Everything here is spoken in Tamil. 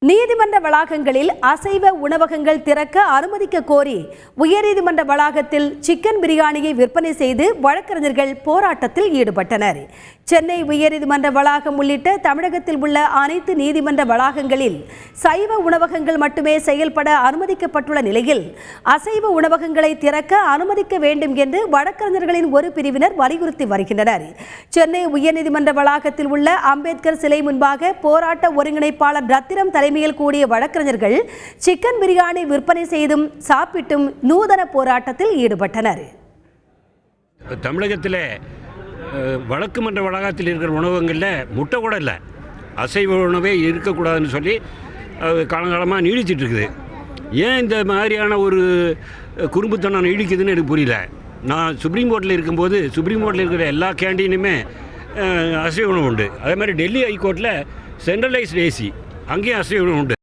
நீதிமன்ற வளாகங்களில் அசைவ உணவகங்கள் திறக்க அனுமதிக்க கோரி உயர்நீதிமன்ற வளாகத்தில் சிக்கன் பிரியாணியை விற்பனை செய்து வழக்கறிஞர்கள் போராட்டத்தில் ஈடுபட்டனர். சென்னை உயர்நீதிமன்ற வளாகம் உள்ளிட்ட தமிழகத்தில் உள்ள அனைத்து நீதிமன்ற வளாகங்களில் சைவ உணவகங்கள் மட்டுமே செயல்பட அனுமதிக்கப்பட்டுள்ள நிலையில் அசைவ உணவகங்களை திறக்க அனுமதிக்க வேண்டும் என்று வழக்கறிஞர்களின் ஒரு பிரிவினர் வலியுறுத்தி வருகின்றனர். சென்னை உயர்நீதிமன்ற வளாகத்தில் உள்ள அம்பேத்கர் சிலை முன்பாக போராட்ட ஒருங்கிணைப்பாளர் ரத்தினம் தலைமையில் கூடிய வழக்கறிஞர்கள் சிக்கன் பிரியாணி விற்பனை செய்தும் சாப்பிட்டும் நூதன போராட்டத்தில் ஈடுபட்டனர். தமிழகத்தில் வழக்கு மன்ற வளாகத்தில் இருக்கிற உணவகங்களில் முட்டை கூட இல்லை, அசைவ உணவே இருக்கக்கூடாதுன்னு சொல்லி காலங்காலமாக நீடிச்சிட்டு இருக்குது. ஏன் இந்த மாதிரியான ஒரு குறும்புத்தனம் நீடிக்குதுன்னு எனக்கு புரியல. நான் சுப்ரீம் கோர்ட்டில் இருக்கும்போது சுப்ரீம் கோர்ட்டில் இருக்கிற எல்லா கேண்டீனுமே அசைவ உணவு உண்டு. அதே மாதிரி டெல்லி ஹைகோர்ட்டில் சென்ட்ரலைஸ்ட் ஏசி, அங்கேயும் அசைவ உணவு உண்டு.